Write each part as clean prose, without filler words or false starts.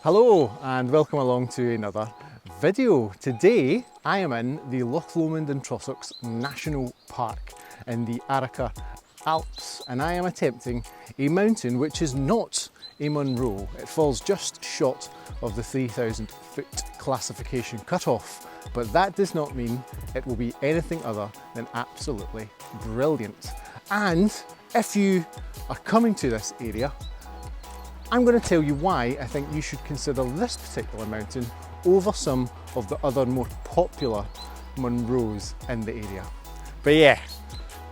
Hello and welcome along to another video. Today I am in the Loch Lomond and Trossachs National Park in the Arrochar Alps, and I am attempting a mountain which is not a MUNRO. It falls just short of the 3,000 foot classification cutoff, but that does not mean it will be anything other than absolutely brilliant. And if you are coming to this area, I'm going to tell you why I think you should consider this particular mountain over some of the other more popular MUNROs in the area. But yeah,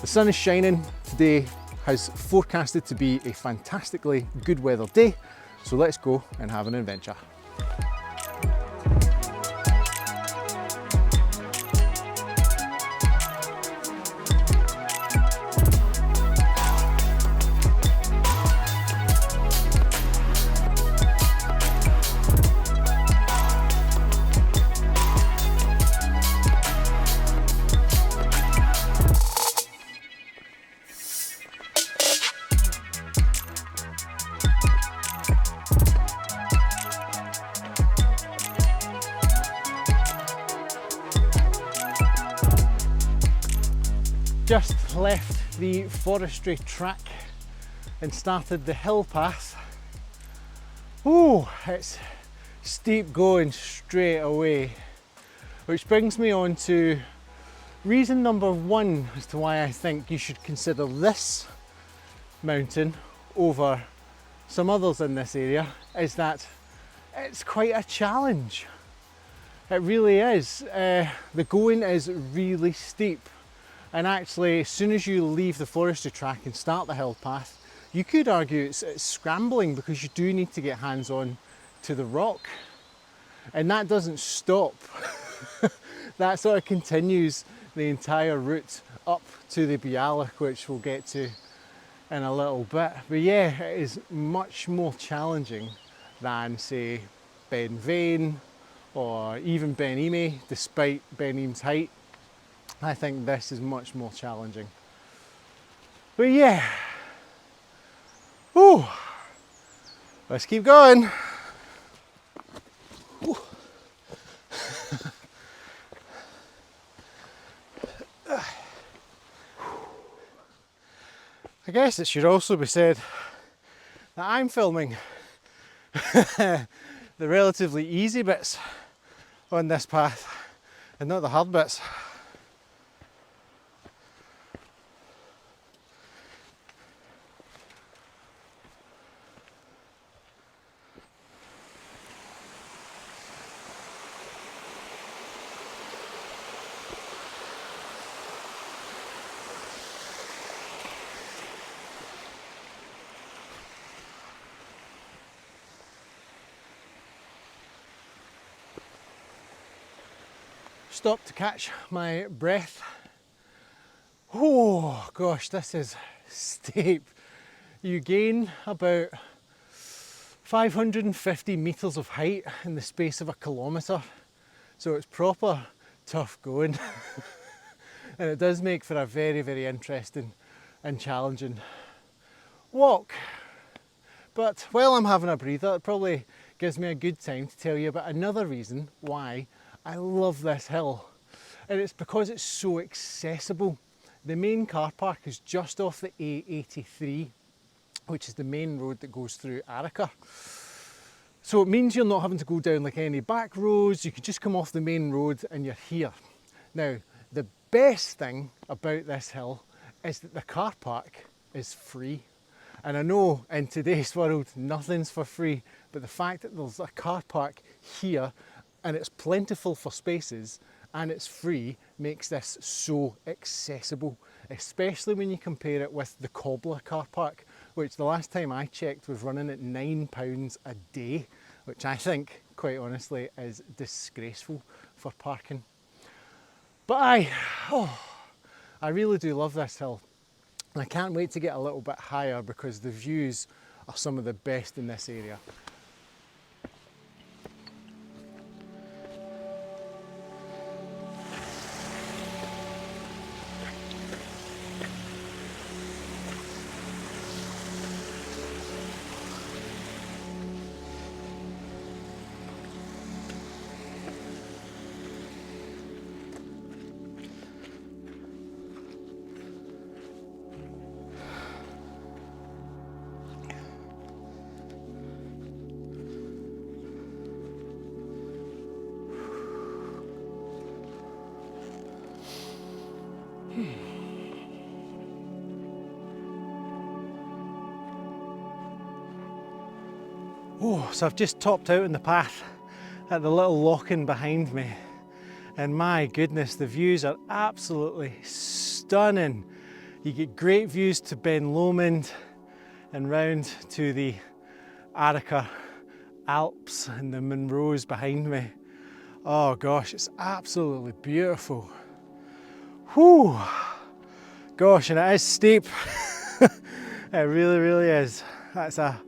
the sun is shining. Today has forecasted to be a fantastically good weather day, so let's go and have an adventure. Just left the forestry track and started the hill path. Oh, it's steep going straight away, which brings me on to reason number one as to why I think you should consider this mountain over some others in this area, is that it's quite a challenge. It really is. The going is really steep. And actually, as soon as you leave the forestry track and start the hill path, you could argue it's scrambling, because you do need to get hands on to the rock. And that doesn't stop. That sort of continues the entire route up to the Bialach, which we'll get to in a little bit. But yeah, it is much more challenging than, say, Ben Vane or even Ben Ime, despite Ben Ime's height. I think this is much more challenging. But yeah, whew, let's keep going. I guess it should also be said that I'm filming the relatively easy bits on this path and not the hard bits. Stop to catch my breath. Oh gosh, this is steep. You gain about 550 metres of height in the space of a kilometre, so it's proper tough going. And it does make for a very, very interesting and challenging walk. But while I'm having a breather, it probably gives me a good time to tell you about another reason why I love this hill, and it's because it's so accessible. The main car park is just off the A83, which is the main road that goes through Arrochar. So it means you're not having to go down like any back roads. You can just come off the main road and you're here. Now, the best thing about this hill is that the car park is free. And I know in today's world nothing's for free, but the fact that there's a car park here and it's plentiful for spaces and it's free makes this so accessible, especially when you compare it with the Cobbler car park, which the last time I checked was running at £9 a day, which I think, quite honestly, is disgraceful for parking. But I really do love this hill, and I can't wait to get a little bit higher because the views are some of the best in this area. Oh, so I've just topped out on the path at the little lock-in behind me, and my goodness, the views are absolutely stunning. You get great views to Ben Lomond and round to the Arrochar Alps and the MUNROs behind me. Oh gosh, it's absolutely beautiful. Whew. Gosh, and it is steep. It really, really is. That's a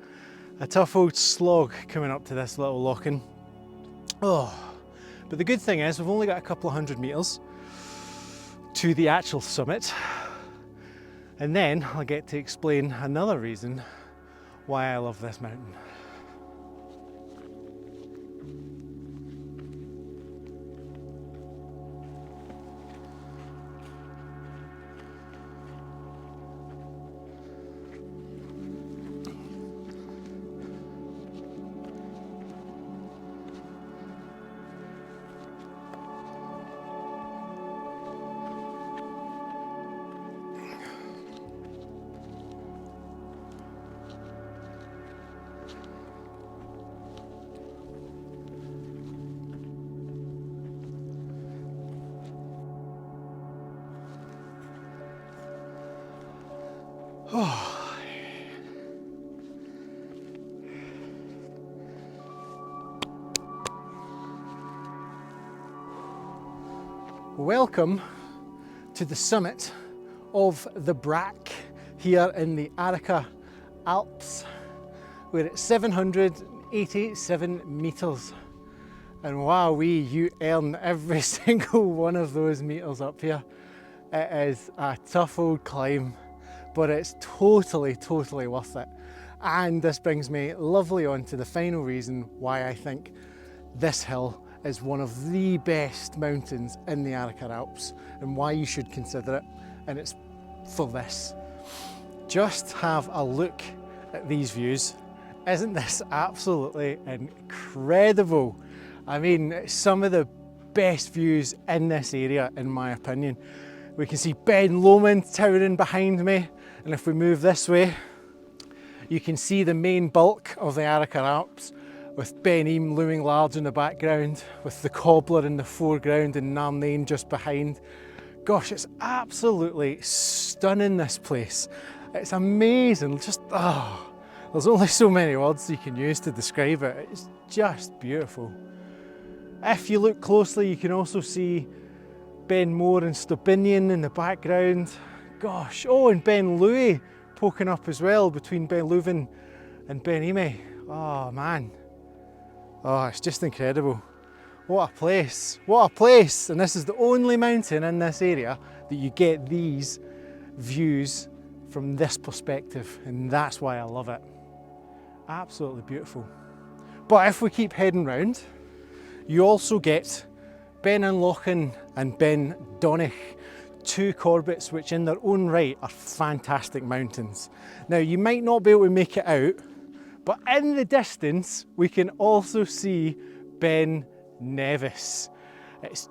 tough old slog coming up to this little lock-in. Oh, but the good thing is we've only got a couple of 100 metres to the actual summit, and then I'll get to explain another reason why I love this mountain. Oh. Welcome to the summit of the Brack here in the Arrochar Alps. We're at 787 metres, and wowee, you earn every single one of those metres up here. It is a tough old climb, but it's totally worth it. And this brings me lovely on to the final reason why I think this hill is one of the best mountains in the Arrochar Alps and why you should consider it, and it's for this. Just have a look at these views. Isn't this absolutely incredible? I mean, some of the best views in this area in my opinion. We can see Ben Lomond towering behind me, and if we move this way, you can see the main bulk of the Arrochar Alps, with Ben Eam looming large in the background, with the Cobbler in the foreground and Narnain just behind. Gosh, it's absolutely stunning, this place. It's amazing, just, there's only so many words you can use to describe it. It's just beautiful. If you look closely, you can also see Ben More and Stobinian in the background. Gosh, oh, and Ben Louis poking up as well between Ben Leuven and Ben Ime. Oh man, oh, it's just incredible. What a place, what a place. And this is the only mountain in this area that you get these views from this perspective, and that's why I love it. Absolutely beautiful. But if we keep heading round, you also get Ben Lochan and Ben Donich, two Corbetts which in their own right are fantastic mountains. Now you might not be able to make it out, but in the distance we can also see Ben Nevis. It's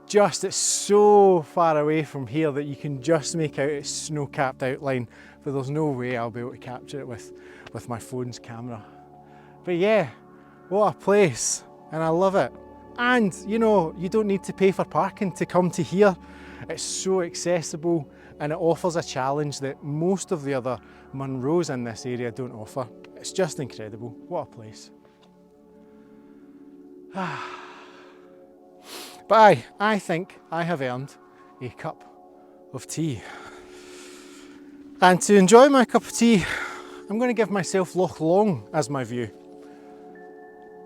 so far away from here that you can just make out its snow-capped outline, but there's no way I'll be able to capture it with my phone's camera. But yeah, what a place, and I love it. And you know, you don't need to pay for parking to come to here. It's so accessible, and it offers a challenge that most of the other MUNROs in this area don't offer. It's just incredible. What a place. But I think I have earned a cup of tea. And to enjoy my cup of tea, I'm going to give myself Loch Long as my view.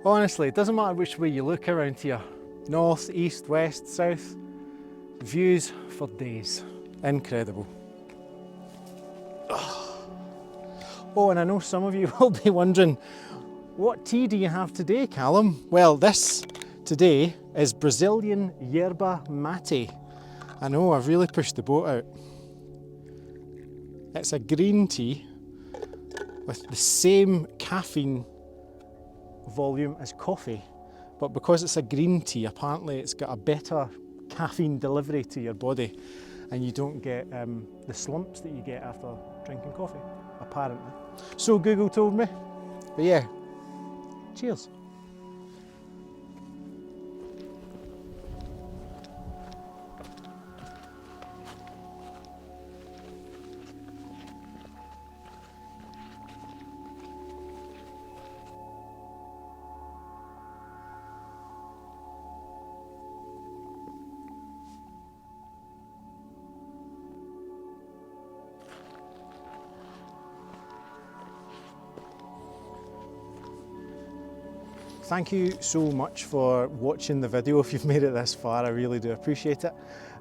Honestly, it doesn't matter which way you look around here. North, east, west, south. Views for days. Incredible. Oh, and I know some of you will be wondering, what tea do you have today, Callum? Well, this today is Brazilian yerba mate. I know, I've really pushed the boat out. It's a green tea with the same caffeine volume as coffee, but because it's a green tea, apparently it's got a better caffeine delivery to your body, and you don't get the slumps that you get after drinking coffee, apparently. So Google told me. But yeah, Cheers. Thank you so much for watching the video. If you've made it this far, I really do appreciate it.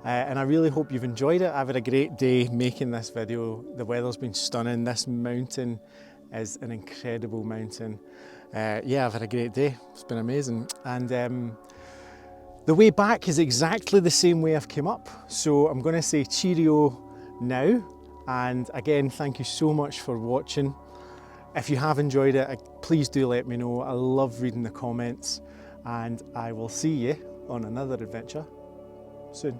And I really hope you've enjoyed it. I've had a great day making this video. The weather's been stunning. This mountain is an incredible mountain. Yeah, I've had a great day. It's been amazing. And the way back is exactly the same way I've come up. So I'm going to say cheerio now. And again, thank you so much for watching. If you have enjoyed it, please do let me know. I love reading the comments, and I will see you on another adventure soon.